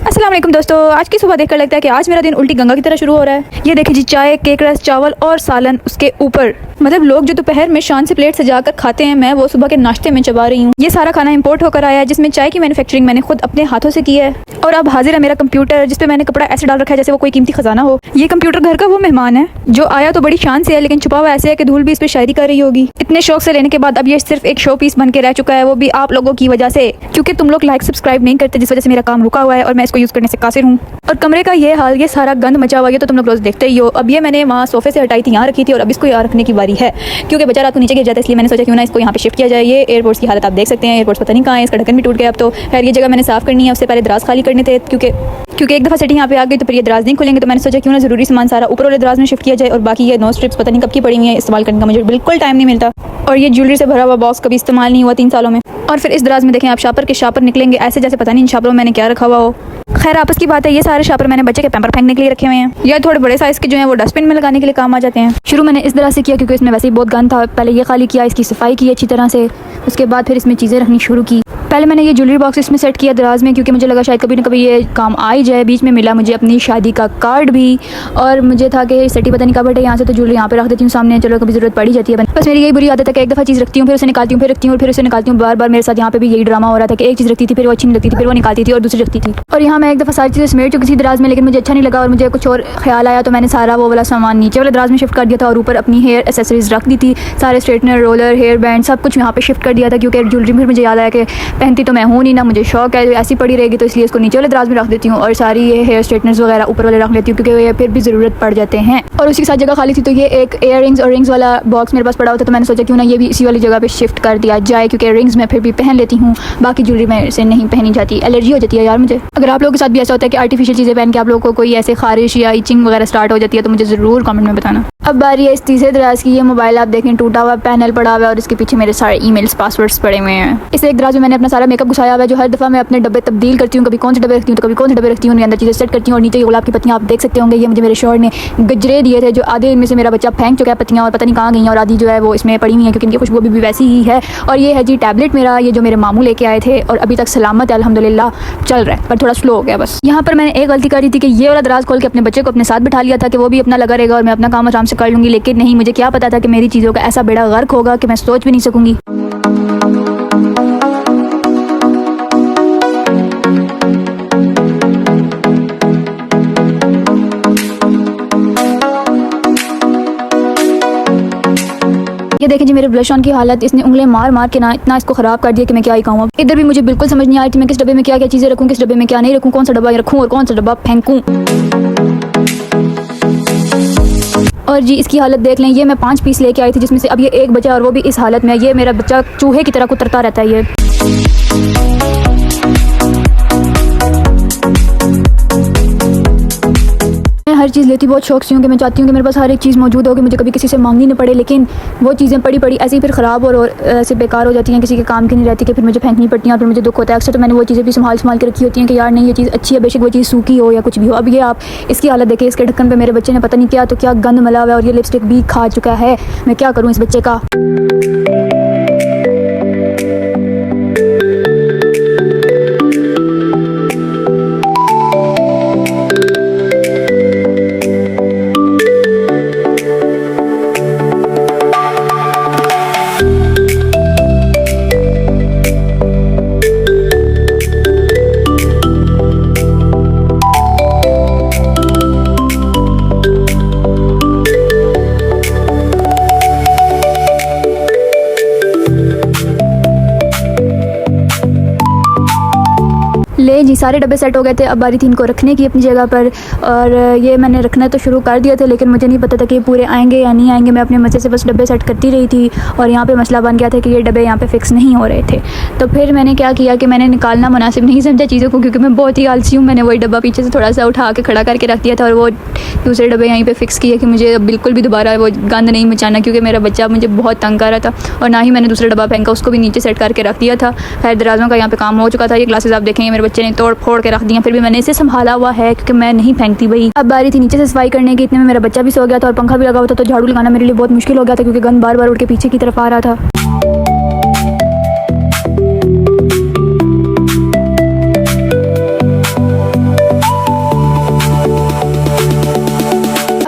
अस्सलाम वालेकुम दोस्तों, आज की सुबह देखकर लगता है कि आज मेरा दिन उल्टी गंगा की तरह शुरू हो रहा है। ये देखिए जी, चाय, केक रस, चावल और सालन उसके ऊपर। मतलब लोग जो दोपहर में शान से प्लेट सजाकर खाते हैं, मैं वो सुबह के नाश्ते में चबा रही हूँ। ये सारा खाना इंपोर्ट होकर आया है, जिसमें चाय की मैन्युफैक्चरिंग मैंने खुद अपने हाथों से की है। और अब हाजिर है मेरा कंप्यूटर, जिसपे मैंने कपड़ा ऐसे डाल रखा है जैसे वो कोई कीमती खजाना हो। ये कंप्यूटर घर का वो मेहमान है जो आया तो बड़ी शान से है, लेकिन छुपा हुआ ऐसे है कि धूल भी इस पे शायरी कर रही होगी। इतने शौक से लेने के बाद अब ये सिर्फ एक शो पीस बन के रह चुका है, वो भी आप लोगों की वजह से, क्योंकि तुम लोग लाइक सब्सक्राइब नहीं करते, जिस वजह से मेरा काम रुका हुआ है और मैं इसको यूज करने से कासिर हूँ। और कमरे का ये हाल, ये सारा गंद मचा हुआ है, तो तुम लोग रोज देखते ही हो। अब ये मैंने वहाँ सोफे से हटाई थी, यहाँ रखी थी, और अब इसको यहाँ रखने की बारी है, क्योंकि बच्चा रात को नीचे गिर जाता है, इसलिए मैंने सोचा क्यों ना इसको यहाँ पे शिफ्ट किया जाए। ये एयरपोर्ट्स की हालत आप देख सकते हैं, एयरपोर्ट्स पता नहीं कहाँ है, इसका ढक्कन भी टूट गया। अब तो खैर ये जगह मैंने साफ करनी है, उससे पहले दराज खाली करने थे, क्योंकि एक दफ़ा सेटिंग यहाँ पे आ गई तो फिर ये दराज नहीं खुलेंगे। तो मैंने सोचा क्यों ना ज़रूरी सामान सारा ऊपर वाले दराज में शिफ्ट किया जाए, और बाकी ये 9 स्ट्रिप्स पता नहीं कब की पड़ी हुई है, इस्तेमाल करने का मुझे बिल्कुल टाइम नहीं मिलता। और ये ज्वेलरी से भरा हुआ बॉक्स कभी इस्तेमाल नहीं हुआ 3 सालों में। और फिर इस दराज में देखें आप, शापर के शापर निकलेंगे ऐसे जैसे पता नहीं इन शापरों में मैंने क्या रखा हुआ हो। खैर आपस की बात है, ये सारे शापर मैंने बच्चे के पैम्पर फेंकने के लिए रखे हुए हैं, या थोड़े बड़े साइज़ के जो हैं वो डस्टबिन में लगाने के लिए काम आ जाते हैं। शुरू मैंने इस तरह से किया क्योंकि इसमें वैसे ही बहुत गंद था। पहले ये खाली किया, इसकी सफाई की अच्छी तरह से, उसके बाद फिर इसमें चीज़ें रखनी शुरू की। पहले मैंने ये ज्वेलरी बॉक्स इसमें सेट किया दराज में, क्योंकि मुझे लगा शायद कभी ना कभी ये काम आ ही जाए। बीच में मिला मुझे अपनी शादी का कार्ड भी, और मुझे था कि सेटी पता नहीं कब हटे यहाँ से, तो ज्वेलरी यहाँ पे रख देती हूँ सामने, चलो कभी ज़रूरत पड़ ही जाती है। बस मेरी यही बुरी आदत है कि एक दफ़ा चीज़ रखती हूँ, फिर उसे निकालती हूँ, फिर रखती हूँ, फिर उसे निकालती हूँ। बार बार मेरे साथ यहाँ पे भी यही ड्रामा हो रहा था कि एक चीज़ रखती थी, फिर वो अच्छी नहीं लगती थी, फिर वो निकालती थी और दूसरी रखती थी। और यहाँ मैं एक दफ़ा सारी चीज़ें समेट चुकी थी दराज में, लेकिन मुझे अच्छा नहीं लगा और मुझे कुछ और ख्याल आया, तो मैंने सारा वो वाला सामान नीचे वाले दराज में शिफ्ट कर दिया था और ऊपर अपनी हेयर एसेसरीज रख दी थी। सारे स्ट्रेटनर, रोलर, हेयर बैंड सब कुछ यहाँ पे शिफ्ट कर दिया था, क्योंकि ज्वेलरी फिर मुझे याद आया कि पहनती तो मैं हूँ नहीं ना, मुझे शौक है, ऐसी पड़ी रहेगी, तो इसलिए इसको नीचे वाले दराज में रख देती हूँ और सारी ये हेयर स्ट्रेटनर्स वगैरह ऊपर वाले रख लेती हूँ, क्योंकि ये फिर भी ज़रूरत पड़ जाते हैं। और उसी के साथ जगह खाली थी, तो ये एक इयर रिंग्स और रिंग्स वाला बॉक्स मेरे पास पड़ा होता, तो मैंने सोचा क्यों ना ये भी इसी वाली जगह पे शिफ्ट कर दिया जाए, क्योंकि रिंग्स मैं फिर भी पहन लेती हूँ, बाकी ज्वेलरी में से नहीं पहनी जाती, एलर्जी हो जाती है यार मुझे। अगर आप लोगों के साथ भी ऐसा होता है कि आर्टिफिशियल चीज़ें पहन के आप लोगों को कोई ऐसे खारिश या इचिंग वगैरह स्टार्ट हो जाती है, तो मुझे ज़रूर कमेंट में बताना। अब बारी है इस तीसरे दराज की। ये मोबाइल आप देखें टूटा हुआ पैनल पड़ा हुआ है, और इसके पीछे मेरे सारे ईमेल्स पासवर्ड्स पड़े हुए हैं। इस एक दराज में मैंने अपना सारा मेकअप घुसाया हुआ है, जो हर दफ़ा मैं अपने डब्बे तब्दील करती हूँ, कभी कौन से डब्बे रखती हूँ तो कभी कौन से डब्बे रखती हूँ, उनके अंदर चीज़ें सेट करती हूँ। और नीचे गुलाब की पत्तियाँ आप देख सकते होंगे, ये मुझे मेरे शौहर ने गजरे दिए थे, जो आधे इनमें से मेरा बच्चा फेंक चुका है पत्तियाँ, और पता नहीं कहाँ गई हैं, और आधी जो है वो इसमें पड़ी हुई है, क्योंकि इनकी खुशबू भी वैसी ही है। और ये है जी टैबलेट मेरा, ये जो मेरे मामू लेके आए थे, और अभी तक सलामत है अल्हम्दुलिल्लाह, चल रहा है, पर थोड़ा स्लो हो गया बस। यहाँ पर मैंने एक गलती करी थी कि ये वाला दराज खोल के अपने बच्चे को अपने साथ बिठा लिया था कि वो भी अपना लगा रहेगा और मैं अपना काम आराम से कर लूँगी, लेकिन नहीं, मुझे क्या पता था कि मेरी चीज़ों का ऐसा बेड़ा गर्क होगा कि मैं सोच भी नहीं सकूँगी। ये देखें जी मेरे ब्लश ऑन की हालत, इसने उंगलियां मार मार के ना इतना इसको ख़राब कर दिया कि मैं क्या ही कहूँ। अब इधर भी मुझे बिल्कुल समझ नहीं आ रही थी मैं किस डब्बे में क्या क्या चीज़ें रखूँ, किस डब्बे में क्या नहीं रखूँ, कौन सा डब्बा रखूँ और कौन सा डब्बा फेंकूँ। और जी इसकी हालत देख लें, ये मैं 5 पीस लेके आई थी, जिसमें से अब ये एक बचा, और वो भी इस हालत में। ये मेरा बच्चा चूहे की तरह कुतरता रहता है। ये हर चीज़ लेती बहुत शौक से हूँ कि मैं चाहती हूँ कि मेरे पास हर एक चीज़ मौजूद हो, कि मुझे कभी किसी से मांगनी न पड़े, लेकिन वो चीज़ें पड़ी पड़ी ऐसे ही फिर ख़राब और ऐसे बेकार हो जाती हैं, किसी के काम की नहीं रहती, कि फिर मुझे फेंकनी पड़ती हैं और फिर मुझे दुख होता है। अक्सर तो मैंने वो चीज़ें भी संभाल के रखी होती हैं कि यार नहीं ये चीज़ अच्छी है, बेशक वो चीज़ सूखी हो या कुछ भी हो। अब ये आप इसकी हालत देखिए, इसके ढक्कन पर मेरे बच्चे ने पता नहीं क्या तो क्या गंद मला हुआ है, और ये लिपस्टिक भी खा चुका है। मैं क्या करूँ इस बच्चे का। ले जी सारे डब्बे सेट हो गए थे, अब बारी थी इनको रखने की अपनी जगह पर। और ये मैंने रखना तो शुरू कर दिया था, लेकिन मुझे नहीं पता था कि ये पूरे आएंगे या नहीं आएंगे। मैं अपने मज़े से बस डब्बे सेट करती रही थी, और यहाँ पे मसला बन गया था कि ये डब्बे यहाँ पे फ़िक्स नहीं हो रहे थे। तो फिर मैंने क्या किया कि मैंने निकालना मुनासिब नहीं समझा चीज़ों को, क्योंकि मैं बहुत ही आलसी हूँ। मैंने वही डब्बा पीछे से थोड़ा सा उठा के खड़ा करके रख दिया था, और वो दूसरे डब्बे यहीं पर फ़िक्स किए कि मुझे बिल्कुल भी दोबारा वो गंद नहीं मचाना, क्योंकि मेरा बच्चा मुझे बहुत तंग कर रहा था। और ना ही मैंने दूसरा डब्बा फेंका, उसको भी नीचे सेट करके रख दिया था। खैर दराज़ों का यहाँ पे काम हो चुका था। ये ग्लासेस आप देखेंगे मेरे बच्चे ने तोड़ फोड़ के रख दिया, फिर भी मैंने इसे संभाला हुआ है क्योंकि मैं नहीं फेंकती भाई। अब बारी थी नीचे से सफाई करने की, इतने में मेरा बच्चा भी सो गया था और पंखा भी लगा हुआ था, तो झाड़ू लगाना मेरे लिए बहुत मुश्किल हो गया था, क्योंकि गंद बार बार उड़ के पीछे की तरफ आ रहा था।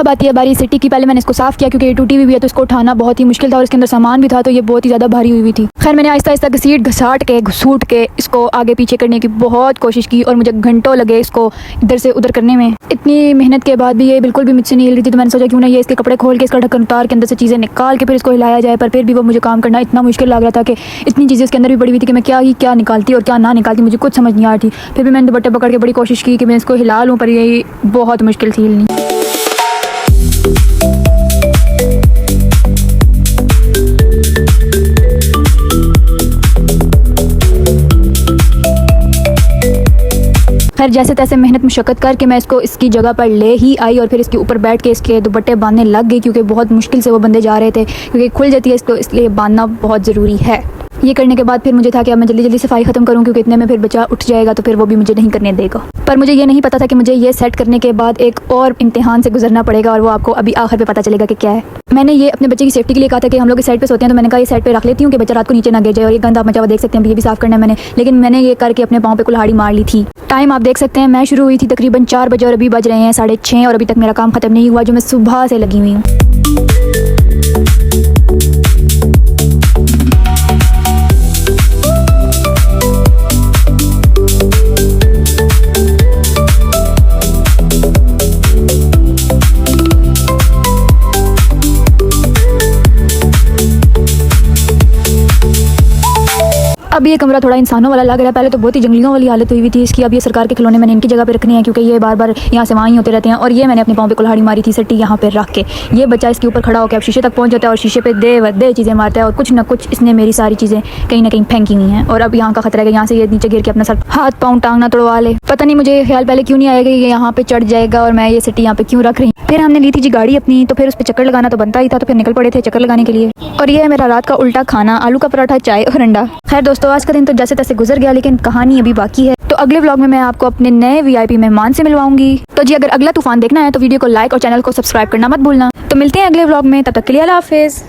आती है बारी सिटी की। पहले मैंने इसको साफ किया क्योंकि ये टूटी हुई है तो इसको उठाना बहुत ही मुश्किल था और इसके अंदर सामान भी था तो ये बहुत ही ज़्यादा भारी हुई थी। खैर मैंने आहिस्ता आहिस्ता घसाट के घसूट के इसको आगे पीछे करने की बहुत कोशिश की और मुझे घंटों लगे इसको इधर से उधर करने में। इतनी मेहनत के बाद भी ये बिल्कुल भी मुझसे नहीं हिल रही थी तो मैंने सोचा क्यों ना ये इसके कपड़े खोल के इसका ढक्कन उतार के अंदर से चीज़ें निकाल के फिर इसको हिलाया जाए। पर फिर भी वो मुझे काम करना इतना मुश्किल लग रहा था कि इतनी चीज़ें इसके अंदर भी पड़ी हुई थी कि मैं क्या निकालती और क्या ना निकालती मुझे कुछ समझ नहीं आ रही थी। फिर भी मैंने दुपट्टे पकड़ के बड़ी कोशिश की कि मैं इसको हिला लूँ पर ये बहुत मुश्किल थी हिलनी। खैर जैसे तैसे मेहनत मुशक्क़त करके मैं इसको इसकी जगह पर ले ही आई और फिर इसके ऊपर बैठ के इसके दुपट्टे बांधने लग गई क्योंकि बहुत मुश्किल से वो बंदे जा रहे थे क्योंकि खुल जाती है इसको, इसलिए बांधना बहुत ज़रूरी है। ये करने के बाद फिर मुझे था कि अब मैं जल्दी जल्दी सफाई ख़त्म करूं क्योंकि इतने में फिर बच्चा उठ जाएगा तो फिर वो भी मुझे नहीं करने देगा। पर मुझे ये नहीं पता था कि मुझे ये सेट करने के बाद एक और इम्तिहान से गुजरना पड़ेगा और वो आपको अभी आखिर पे पता चलेगा कि क्या है। मैंने ये अपने बच्चे की सेफ्टी के लिए कहा था कि हम लोग इस साइड पे सोते हैं तो मैंने कहा ये साइड पे रख लेती हूँ कि बच्चा रात को नीचे ना गिर जाए। और ये गंदा मचा हुआ देख सकते हैं ये भी साफ़ करना है मैंने, लेकिन मैंने ये करके अपने पाँव पे कुल्हाड़ी मार ली थी। टाइम आप देख सकते हैं मैं शुरू हुई थी तकरीबन 4 बजे और अभी बज रहे हैं 6:30 और अभी तक मेरा काम ख़त्म नहीं हुआ जो मैं सुबह से लगी हुई हूँ। अब ये कमरा थोड़ा इंसानों वाला लग रहा है। पहले तो बहुत ही जंगलियों वाली हालत हुई थी इसकी। अब ये सरकार के खिलौने मैंने इनकी जगह पे रखने हैं क्योंकि ये बार बार यहाँ से वहाँ ही होते रहते हैं। और ये मैंने अपने पाँव पे कुल्हाड़ी मारी थी सट्टी यहाँ पे रख के। ये बच्चा इसके ऊपर खड़ा होकर अब शीशे तक पहुँच जाता है और शीशे पे दे चीज़ें मारता है और कुछ ना कुछ इसने मेरी सारी चीज़ें कहीं ना कहीं फेंकी हुई हैं। और अब यहाँ का खतरा है कि यहाँ से ये नीचे गिर के अपना सर हाथ पाँव टांग ना तोड़वा ले। पता नहीं मुझे ख्याल पहले क्यों नहीं आएगा ये यहाँ पे चढ़ जाएगा और मैं ये सट्टी यहाँ पे क्यों रख रही। फिर हमने ली थी जी गाड़ी अपनी तो फिर उस पर चक्कर लगाना तो बनता ही था तो फिर निकल पड़े थे चक्कर लगाने के लिए। और ये है मेरा रात का उल्टा खाना, आलू का पराठा, चाय और अंडा। खैर दोस्तों आज का दिन तो जैसे तैसे गुजर गया लेकिन कहानी अभी बाकी है। तो अगले व्लॉग में मैं आपको अपने नए VIP मेहमान से मिलवाऊंगी। तो जी अगर अगला तूफान देखना है तो वीडियो को लाइक और चैनल को सब्सक्राइब करना मत भूलना। तो मिलते हैं अगले व्लॉग में, तब तक के लिए अल्लाह हाफिज़।